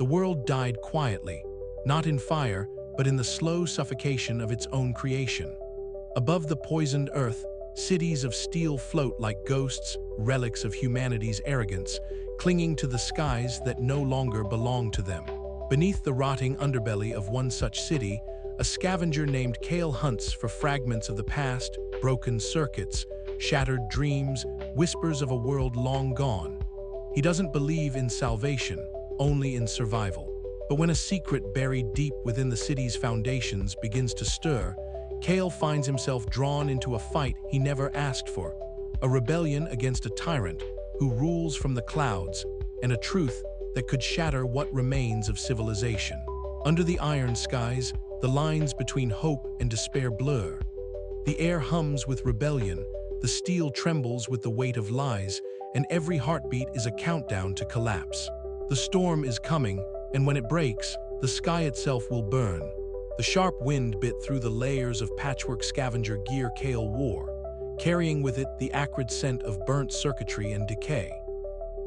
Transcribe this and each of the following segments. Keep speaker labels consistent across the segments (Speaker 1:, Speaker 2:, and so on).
Speaker 1: The world died quietly, not in fire, but in the slow suffocation of its own creation. Above the poisoned earth, cities of steel float like ghosts, relics of humanity's arrogance, clinging to the skies that no longer belong to them. Beneath the rotting underbelly of one such city, a scavenger named Kale hunts for fragments of the past, broken circuits, shattered dreams, whispers of a world long gone. He doesn't believe in salvation, only in survival. But when a secret buried deep within the city's foundations begins to stir, Kale finds himself drawn into a fight he never asked for, a rebellion against a tyrant who rules from the clouds, and a truth that could shatter what remains of civilization. Under the iron skies, the lines between hope and despair blur. The air hums with rebellion, the steel trembles with the weight of lies, and every heartbeat is a countdown to collapse. The storm is coming, and when it breaks, the sky itself will burn. The sharp wind bit through the layers of patchwork scavenger gear Kale wore, carrying with it the acrid scent of burnt circuitry and decay.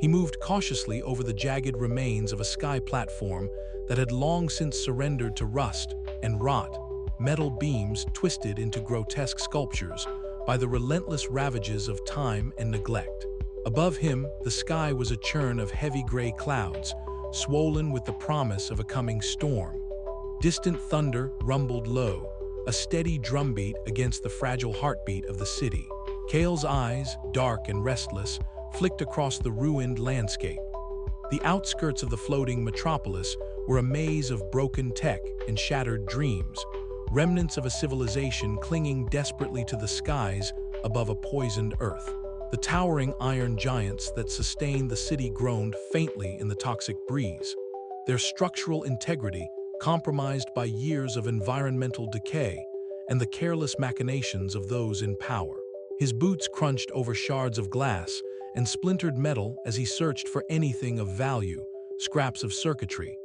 Speaker 1: He moved cautiously over the jagged remains of a sky platform that had long since surrendered to rust and rot, metal beams twisted into grotesque sculptures by the relentless ravages of time and neglect. Above him, the sky was a churn of heavy gray clouds, swollen with the promise of a coming storm. Distant thunder rumbled low, a steady drumbeat against the fragile heartbeat of the city. Kale's eyes, dark and restless, flicked across the ruined landscape. The outskirts of the floating metropolis were a maze of broken tech and shattered dreams, remnants of a civilization clinging desperately to the skies above a poisoned earth. The towering iron giants that sustained the city groaned faintly in the toxic breeze, their structural integrity compromised by years of environmental decay and the careless machinations of those in power. His boots crunched over shards of glass and splintered metal as he searched for anything of value, scraps of circuitry,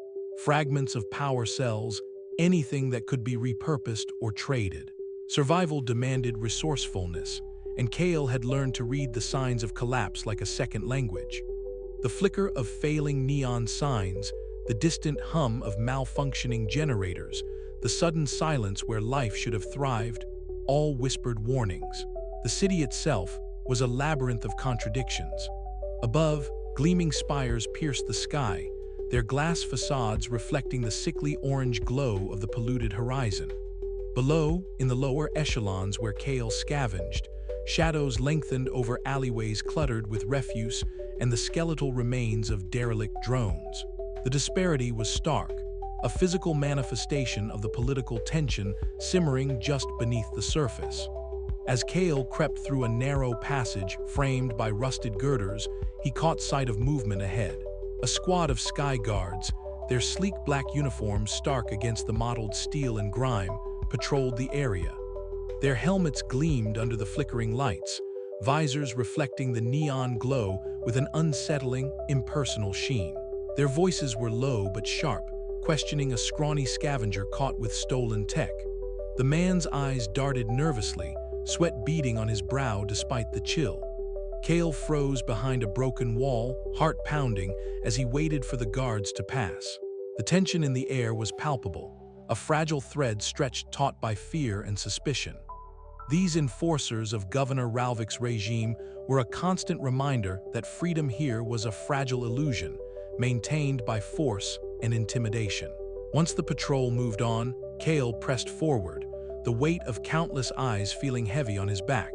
Speaker 1: fragments of power cells, anything that could be repurposed or traded. Survival demanded resourcefulness, and Kale had learned to read the signs of collapse like a second language. The flicker of failing neon signs, the distant hum of malfunctioning generators, the sudden silence where life should have thrived, all whispered warnings. The city itself was a labyrinth of contradictions. Above, gleaming spires pierced the sky, their glass facades reflecting the sickly orange glow of the polluted horizon. Below, in the lower echelons where Kale scavenged, shadows lengthened over alleyways cluttered with refuse and the skeletal remains of derelict drones. The disparity was stark, a physical manifestation of the political tension simmering just beneath the surface. As Kale crept through a narrow passage framed by rusted girders, he caught sight of movement ahead. A squad of sky guards, their sleek black uniforms stark against the mottled steel and grime, patrolled the area. Their helmets gleamed under the flickering lights, visors reflecting the neon glow with an unsettling, impersonal sheen. Their voices were low but sharp, questioning a scrawny scavenger caught with stolen tech. The man's eyes darted nervously, sweat beading on his brow despite the chill. Kale froze behind a broken wall, heart pounding, as he waited for the guards to pass. The tension in the air was palpable, a fragile thread stretched taut by fear and suspicion. These enforcers of Governor Ralvik's regime were a constant reminder that freedom here was a fragile illusion, maintained by force and intimidation. Once the patrol moved on, Kale pressed forward, the weight of countless eyes feeling heavy on his back.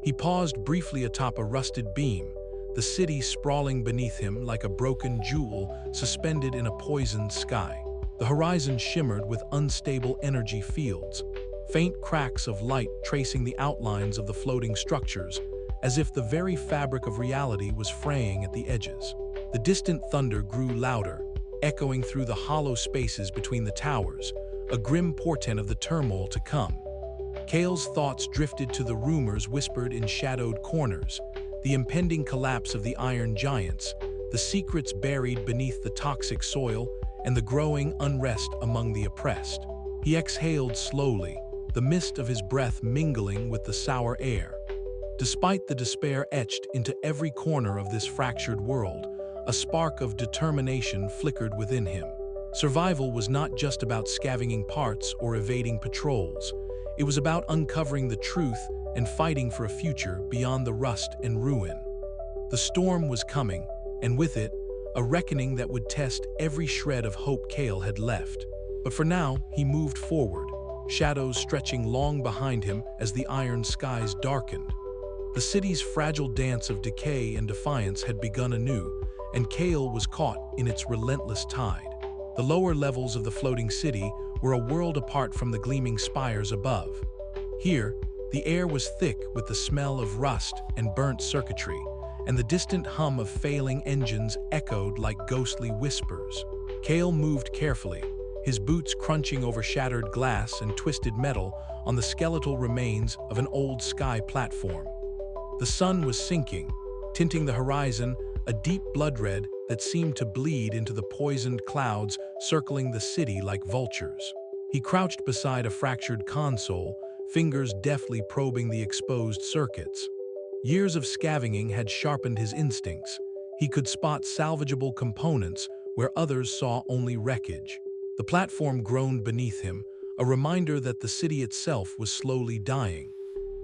Speaker 1: He paused briefly atop a rusted beam, the city sprawling beneath him like a broken jewel suspended in a poisoned sky. The horizon shimmered with unstable energy fields, faint cracks of light tracing the outlines of the floating structures, as if the very fabric of reality was fraying at the edges. The distant thunder grew louder, echoing through the hollow spaces between the towers, a grim portent of the turmoil to come. Kale's thoughts drifted to the rumors whispered in shadowed corners, the impending collapse of the iron giants, the secrets buried beneath the toxic soil, and the growing unrest among the oppressed. He exhaled slowly, the mist of his breath mingling with the sour air. Despite the despair etched into every corner of this fractured world, a spark of determination flickered within him. Survival was not just about scavenging parts or evading patrols. It was about uncovering the truth and fighting for a future beyond the rust and ruin. The storm was coming, and with it, a reckoning that would test every shred of hope Cale had left. But for now, he moved forward, shadows stretching long behind him as the iron skies darkened. The city's fragile dance of decay and defiance had begun anew, and Cale was caught in its relentless tide. The lower levels of the floating city were a world apart from the gleaming spires above. Here, the air was thick with the smell of rust and burnt circuitry, and the distant hum of failing engines echoed like ghostly whispers. Cale moved carefully, his boots crunching over shattered glass and twisted metal on the skeletal remains of an old sky platform. The sun was sinking, tinting the horizon a deep blood red that seemed to bleed into the poisoned clouds circling the city like vultures. He crouched beside a fractured console, fingers deftly probing the exposed circuits. Years of scavenging had sharpened his instincts. He could spot salvageable components where others saw only wreckage. The platform groaned beneath him, a reminder that the city itself was slowly dying.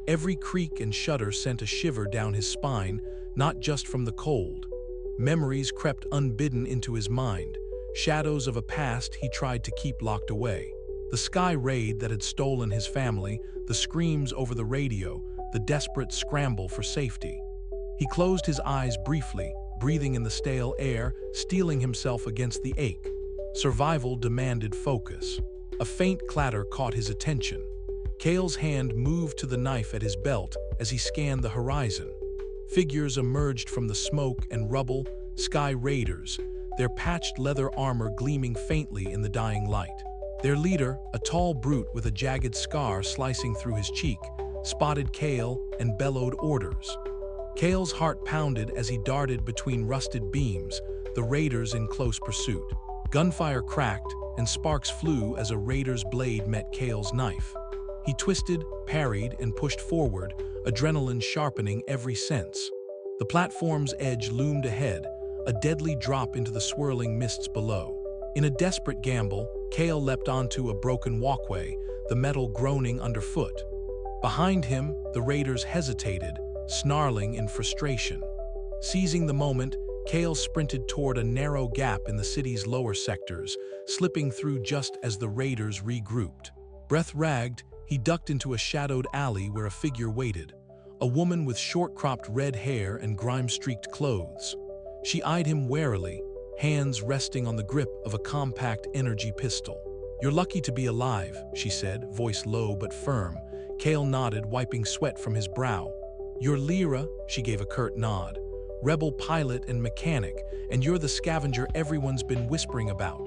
Speaker 1: Every creak and shudder sent a shiver down his spine, not just from the cold. Memories crept unbidden into his mind, shadows of a past he tried to keep locked away. The sky raid that had stolen his family, the screams over the radio, the desperate scramble for safety. He closed his eyes briefly, breathing in the stale air, steeling himself against the ache. Survival demanded focus. A faint clatter caught his attention. Cale's hand moved to the knife at his belt as he scanned the horizon. Figures emerged from the smoke and rubble, sky raiders, their patched leather armor gleaming faintly in the dying light. Their leader, a tall brute with a jagged scar slicing through his cheek, spotted Cale and bellowed orders. Cale's heart pounded as he darted between rusted beams, the raiders in close pursuit. Gunfire cracked, and sparks flew as a raider's blade met Cale's knife. He twisted, parried, and pushed forward, adrenaline sharpening every sense. The platform's edge loomed ahead, a deadly drop into the swirling mists below. In a desperate gamble, Cale leapt onto a broken walkway, the metal groaning underfoot. Behind him, the raiders hesitated, snarling in frustration. Seizing the moment, Cale sprinted toward a narrow gap in the city's lower sectors, slipping through just as the raiders regrouped. Breath ragged, he ducked into a shadowed alley where a figure waited, a woman with short-cropped red hair and grime-streaked clothes. She eyed him warily, hands resting on the grip of a compact energy pistol. "You're lucky to be alive," she said, voice low but firm. Cale nodded, wiping sweat from his brow. "You're Lyra," she gave a curt nod. "Rebel pilot and mechanic, and you're the scavenger everyone's been whispering about."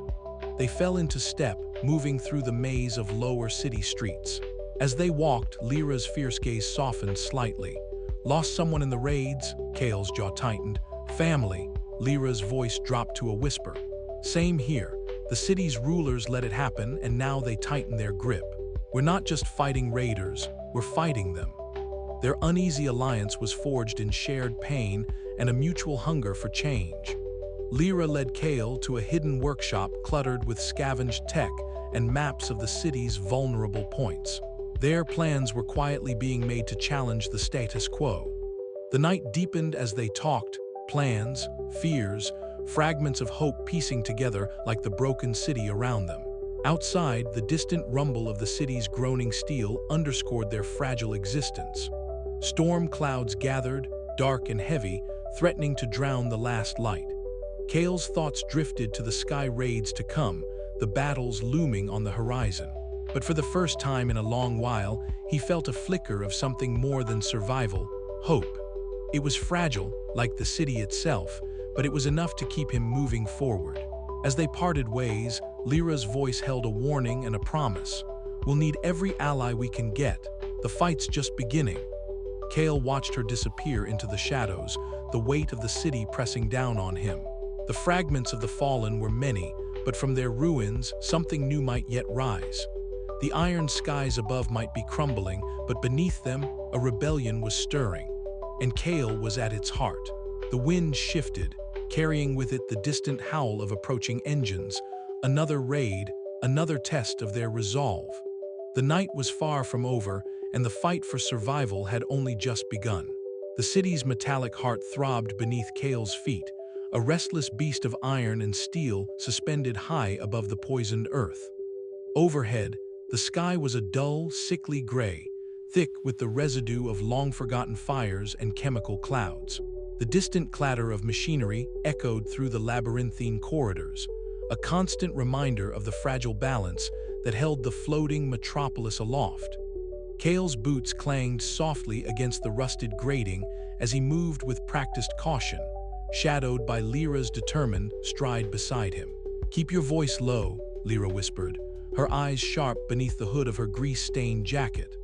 Speaker 1: They fell into step, moving through the maze of lower city streets. As they walked, Lyra's fierce gaze softened slightly. "Lost someone in the raids?" Cale's jaw tightened. "Family." Lyra's voice dropped to a whisper. "Same here. The city's rulers let it happen, and now they tighten their grip. We're not just fighting raiders, we're fighting them." Their uneasy alliance was forged in shared pain and a mutual hunger for change. Lyra led Cale to a hidden workshop cluttered with scavenged tech and maps of the city's vulnerable points. Their plans were quietly being made to challenge the status quo. The night deepened as they talked, plans, fears, fragments of hope piecing together like the broken city around them. Outside, the distant rumble of the city's groaning steel underscored their fragile existence. Storm clouds gathered, dark and heavy, threatening to drown the last light. Cale's thoughts drifted to the sky raids to come, the battles looming on the horizon. But for the first time in a long while, he felt a flicker of something more than survival, hope. It was fragile, like the city itself, but it was enough to keep him moving forward. As they parted ways, Lyra's voice held a warning and a promise. "We'll need every ally we can get. The fight's just beginning." Cale watched her disappear into the shadows, the weight of the city pressing down on him. The fragments of the fallen were many, but from their ruins, something new might yet rise. The iron skies above might be crumbling, but beneath them, a rebellion was stirring. And Cale was at its heart. The wind shifted, carrying with it the distant howl of approaching engines. Another raid, another test of their resolve. The night was far from over, and the fight for survival had only just begun. The city's metallic heart throbbed beneath Kale's feet, a restless beast of iron and steel suspended high above the poisoned earth. Overhead, the sky was a dull, sickly gray, thick with the residue of long-forgotten fires and chemical clouds. The distant clatter of machinery echoed through the labyrinthine corridors, a constant reminder of the fragile balance that held the floating metropolis aloft. Kale's boots clanged softly against the rusted grating as he moved with practiced caution, shadowed by Lyra's determined stride beside him. "Keep your voice low," Lyra whispered, her eyes sharp beneath the hood of her grease-stained jacket.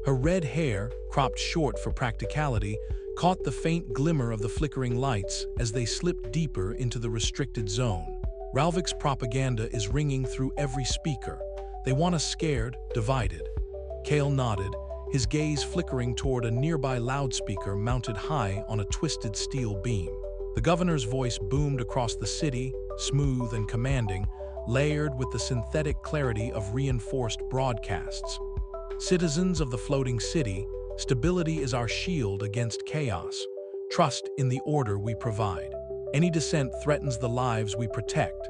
Speaker 1: Her red hair, cropped short for practicality, caught the faint glimmer of the flickering lights as they slipped deeper into the restricted zone. "Ralvik's propaganda is ringing through every speaker. They want us scared, divided." Kale nodded, his gaze flickering toward a nearby loudspeaker mounted high on a twisted steel beam. The governor's voice boomed across the city, smooth and commanding, layered with the synthetic clarity of reinforced broadcasts. "Citizens of the floating city, stability is our shield against chaos. Trust in the order we provide. Any dissent threatens the lives we protect."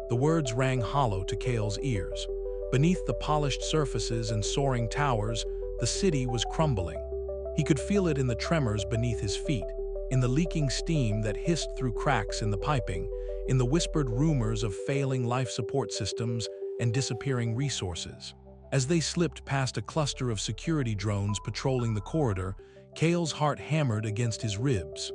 Speaker 1: The words rang hollow to Kale's ears. Beneath the polished surfaces and soaring towers, the city was crumbling. He could feel it in the tremors beneath his feet, in the leaking steam that hissed through cracks in the piping, in the whispered rumors of failing life support systems and disappearing resources. As they slipped past a cluster of security drones patrolling the corridor, Kale's heart hammered against his ribs.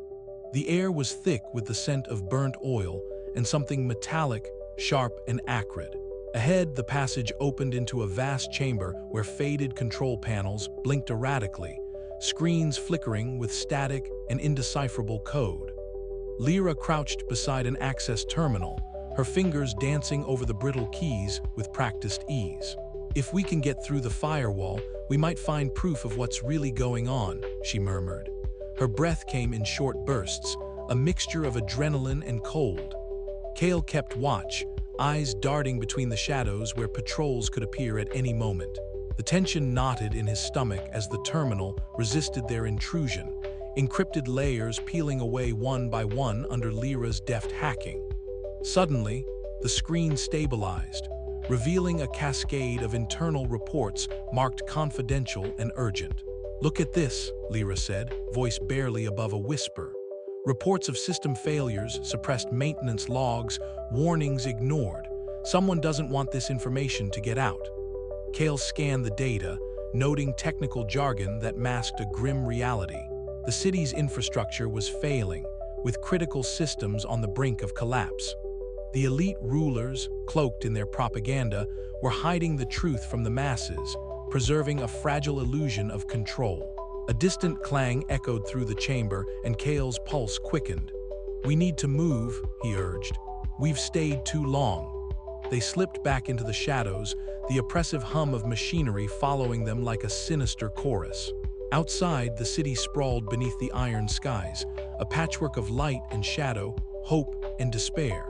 Speaker 1: The air was thick with the scent of burnt oil and something metallic, sharp and acrid. Ahead, the passage opened into a vast chamber where faded control panels blinked erratically, screens flickering with static and indecipherable code. Lyra crouched beside an access terminal, her fingers dancing over the brittle keys with practiced ease. "If we can get through the firewall, we might find proof of what's really going on," she murmured. Her breath came in short bursts, a mixture of adrenaline and cold. Kale kept watch, eyes darting between the shadows where patrols could appear at any moment. The tension knotted in his stomach as the terminal resisted their intrusion, encrypted layers peeling away one by one under Lyra's deft hacking. Suddenly, the screen stabilized, revealing a cascade of internal reports marked confidential and urgent. "Look at this," Lyra said, voice barely above a whisper. "Reports of system failures, suppressed maintenance logs, warnings ignored. Someone doesn't want this information to get out." Kale scanned the data, noting technical jargon that masked a grim reality. The city's infrastructure was failing, with critical systems on the brink of collapse. The elite rulers, cloaked in their propaganda, were hiding the truth from the masses, preserving a fragile illusion of control. A distant clang echoed through the chamber, and Kale's pulse quickened. "We need to move," he urged. "We've stayed too long." They slipped back into the shadows, the oppressive hum of machinery following them like a sinister chorus. Outside, the city sprawled beneath the iron skies, a patchwork of light and shadow, hope and despair.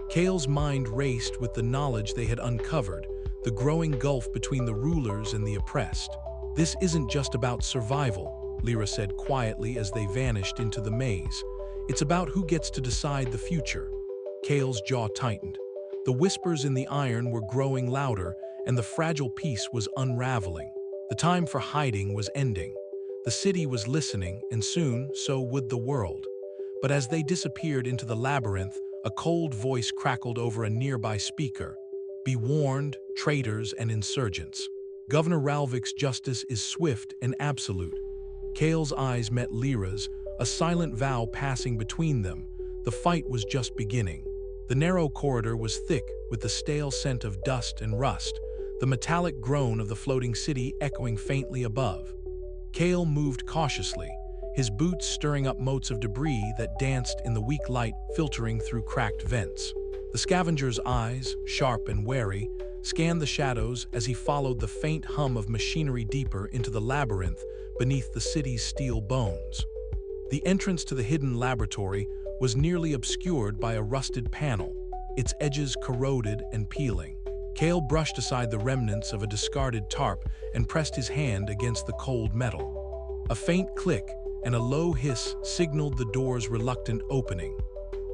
Speaker 1: Kale's mind raced with the knowledge they had uncovered, the growing gulf between the rulers and the oppressed. "This isn't just about survival," Lyra said quietly as they vanished into the maze. "It's about who gets to decide the future." Kale's jaw tightened. The whispers in the iron were growing louder, and the fragile peace was unraveling. The time for hiding was ending. The city was listening, and soon so would the world. But as they disappeared into the labyrinth, a cold voice crackled over a nearby speaker. "Be warned, traitors and insurgents. Governor Ralvik's justice is swift and absolute." Kale's eyes met Lyra's, a silent vow passing between them. The fight was just beginning. The narrow corridor was thick with the stale scent of dust and rust, the metallic groan of the floating city echoing faintly above. Kale moved cautiously, his boots stirring up motes of debris that danced in the weak light filtering through cracked vents. The scavenger's eyes, sharp and wary, scanned the shadows as he followed the faint hum of machinery deeper into the labyrinth beneath the city's steel bones. The entrance to the hidden laboratory was nearly obscured by a rusted panel, its edges corroded and peeling. Cale brushed aside the remnants of a discarded tarp and pressed his hand against the cold metal. A faint click and a low hiss signaled the door's reluctant opening.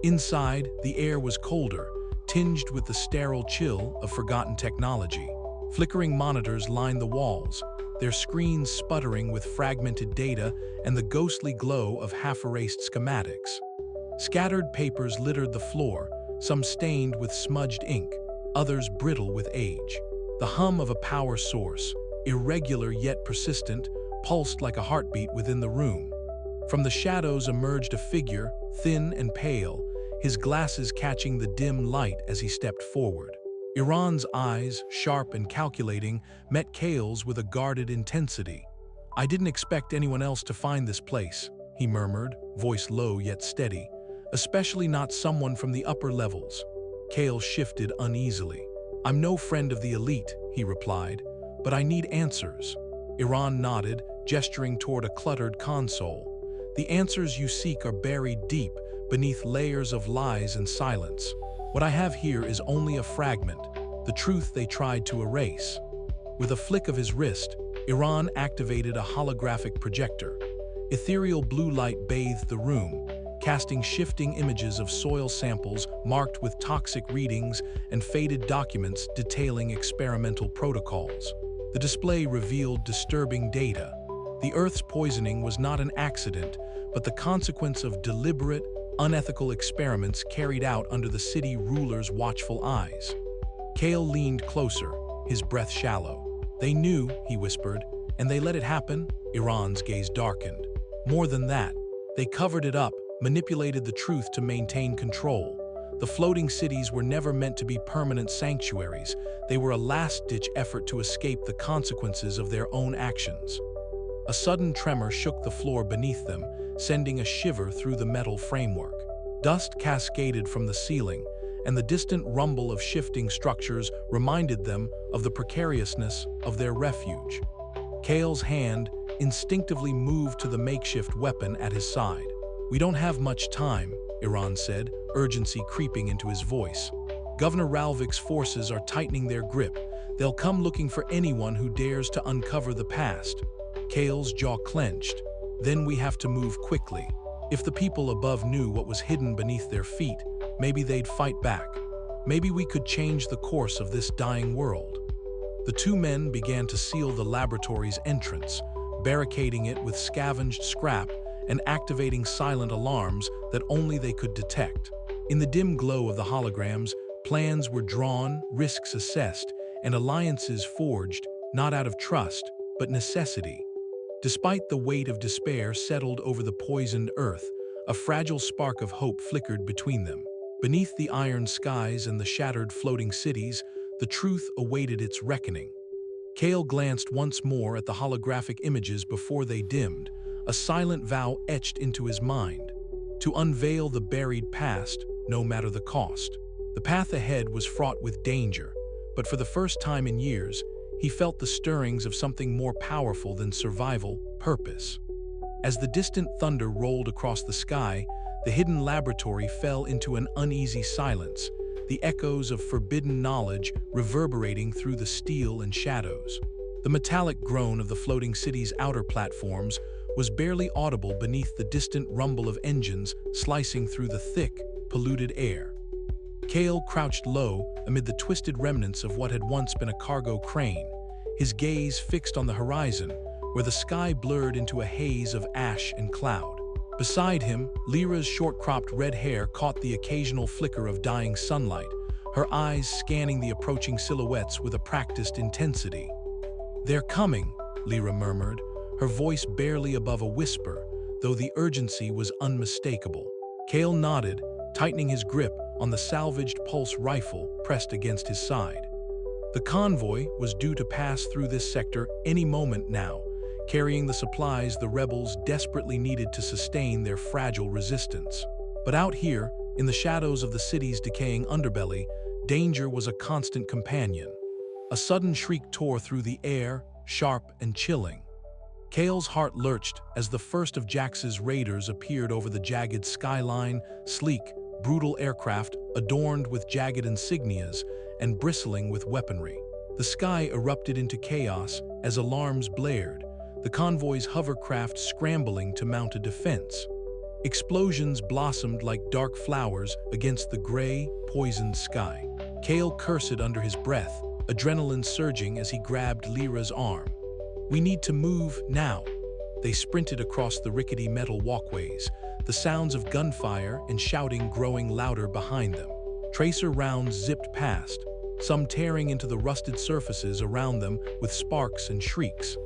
Speaker 1: Inside, the air was colder, tinged with the sterile chill of forgotten technology. Flickering monitors lined the walls, their screens sputtering with fragmented data and the ghostly glow of half-erased schematics. Scattered papers littered the floor, some stained with smudged ink, others brittle with age. The hum of a power source, irregular yet persistent, pulsed like a heartbeat within the room. From the shadows emerged a figure, thin and pale, his glasses catching the dim light as he stepped forward. Iran's eyes, sharp and calculating, met Cale's with a guarded intensity. "I didn't expect anyone else to find this place," he murmured, voice low yet steady, "especially not someone from the upper levels." Cale shifted uneasily. "I'm no friend of the elite," he replied, "but I need answers." Iran nodded, gesturing toward a cluttered console. "The answers you seek are buried deep, beneath layers of lies and silence. What I have here is only a fragment, the truth they tried to erase." With a flick of his wrist, Iran activated a holographic projector. Ethereal blue light bathed the room, casting shifting images of soil samples marked with toxic readings and faded documents detailing experimental protocols. The display revealed disturbing data. The Earth's poisoning was not an accident, but the consequence of deliberate, unethical experiments carried out under the city ruler's watchful eyes. Cale leaned closer, his breath shallow. "They knew," he whispered, "and they let it happen?" Iran's gaze darkened. "More than that, they covered it up, manipulated the truth to maintain control. The floating cities were never meant to be permanent sanctuaries. They were a last-ditch effort to escape the consequences of their own actions." A sudden tremor shook the floor beneath them, sending a shiver through the metal framework. Dust cascaded from the ceiling, and the distant rumble of shifting structures reminded them of the precariousness of their refuge. Cale's hand instinctively moved to the makeshift weapon at his side. "We don't have much time," Iran said, urgency creeping into his voice. "Governor Ralvik's forces are tightening their grip. They'll come looking for anyone who dares to uncover the past." Cale's jaw clenched. "Then we have to move quickly. If the people above knew what was hidden beneath their feet, maybe they'd fight back. Maybe we could change the course of this dying world." The two men began to seal the laboratory's entrance, barricading it with scavenged scrap and activating silent alarms that only they could detect. In the dim glow of the holograms, plans were drawn, risks assessed, and alliances forged, not out of trust, but necessity. Despite the weight of despair settled over the poisoned earth, a fragile spark of hope flickered between them. Beneath the iron skies and the shattered floating cities, the truth awaited its reckoning. Cale glanced once more at the holographic images before they dimmed, a silent vow etched into his mind: to unveil the buried past, no matter the cost. The path ahead was fraught with danger, but for the first time in years, he felt the stirrings of something more powerful than survival: purpose. As the distant thunder rolled across the sky, the hidden laboratory fell into an uneasy silence, the echoes of forbidden knowledge reverberating through the steel and shadows. The metallic groan of the floating city's outer platforms was barely audible beneath the distant rumble of engines slicing through the thick, polluted air. Cale crouched low amid the twisted remnants of what had once been a cargo crane, his gaze fixed on the horizon, where the sky blurred into a haze of ash and cloud. Beside him, Lyra's short-cropped red hair caught the occasional flicker of dying sunlight, her eyes scanning the approaching silhouettes with a practiced intensity. "They're coming," Lyra murmured, her voice barely above a whisper, though the urgency was unmistakable. Cale nodded, tightening his grip on the salvaged pulse rifle pressed against his side. The convoy was due to pass through this sector any moment now, carrying the supplies the rebels desperately needed to sustain their fragile resistance. But out here, in the shadows of the city's decaying underbelly, danger was a constant companion. A sudden shriek tore through the air, sharp and chilling. Kale's heart lurched as the first of Jax's raiders appeared over the jagged skyline, sleek, brutal aircraft adorned with jagged insignias and bristling with weaponry. The sky erupted into chaos as alarms blared, the convoy's hovercraft scrambling to mount a defense. Explosions blossomed like dark flowers against the gray, poisoned sky. Kale cursed under his breath, adrenaline surging as he grabbed Lyra's arm. "We need to move now." They sprinted across the rickety metal walkways, the sounds of gunfire and shouting growing louder behind them. Tracer rounds zipped past, some tearing into the rusted surfaces around them with sparks and shrieks.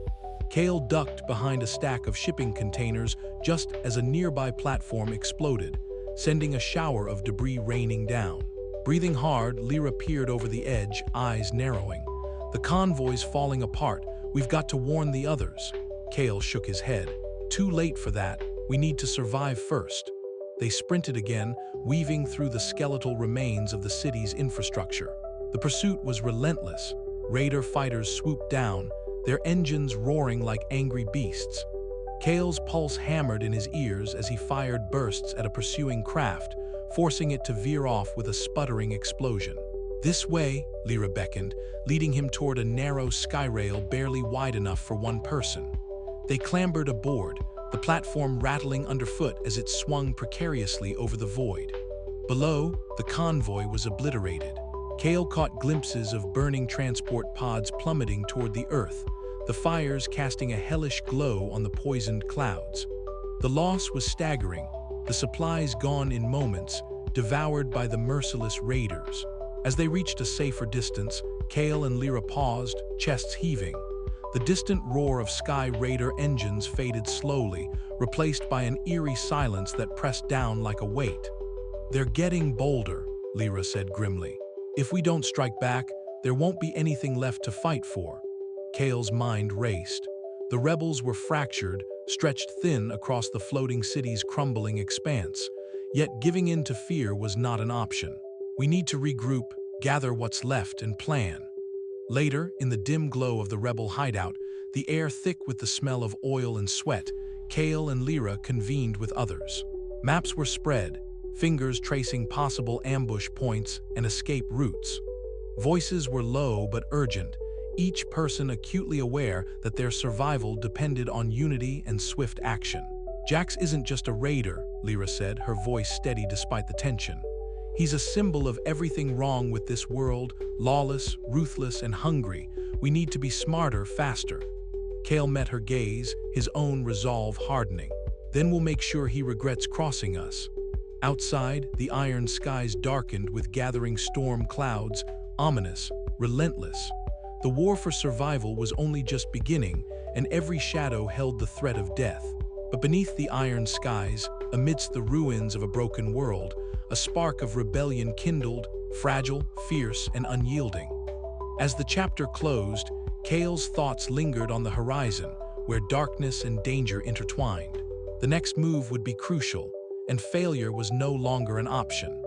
Speaker 1: Kale ducked behind a stack of shipping containers just as a nearby platform exploded, sending a shower of debris raining down. Breathing hard, Lyra peered over the edge, eyes narrowing. "The convoy's falling apart. We've got to warn the others." Kale shook his head. "Too late for that. We need to survive first." They sprinted again, weaving through the skeletal remains of the city's infrastructure. The pursuit was relentless. Raider fighters swooped down, their engines roaring like angry beasts. Kale's pulse hammered in his ears as he fired bursts at a pursuing craft, forcing it to veer off with a sputtering explosion. "This way," Lyra beckoned, leading him toward a narrow skyrail barely wide enough for one person. They clambered aboard, the platform rattling underfoot as it swung precariously over the void. Below, the convoy was obliterated. Kale caught glimpses of burning transport pods plummeting toward the Earth, the fires casting a hellish glow on the poisoned clouds. The loss was staggering, the supplies gone in moments, devoured by the merciless raiders. As they reached a safer distance, Kale and Lyra paused, chests heaving. The distant roar of Sky Raider engines faded slowly, replaced by an eerie silence that pressed down like a weight. "They're getting bolder," Lyra said grimly. "If we don't strike back, there won't be anything left to fight for." Kale's mind raced. The rebels were fractured, stretched thin across the floating city's crumbling expanse. Yet giving in to fear was not an option. "We need to regroup, gather what's left, and plan." Later, in the dim glow of the rebel hideout, the air thick with the smell of oil and sweat, Kale and Lyra convened with others. Maps were spread, fingers tracing possible ambush points and escape routes. Voices were low but urgent, each person acutely aware that their survival depended on unity and swift action. "Jax isn't just a raider," Lyra said, her voice steady despite the tension. "He's a symbol of everything wrong with this world, lawless, ruthless, and hungry. We need to be smarter, faster." Kale met her gaze, his own resolve hardening. "Then we'll make sure he regrets crossing us." Outside, the iron skies darkened with gathering storm clouds, ominous, relentless. The war for survival was only just beginning, and every shadow held the threat of death. But beneath the iron skies, amidst the ruins of a broken world, a spark of rebellion kindled, fragile, fierce, and unyielding. As the chapter closed, Kale's thoughts lingered on the horizon, where darkness and danger intertwined. The next move would be crucial, and failure was no longer an option.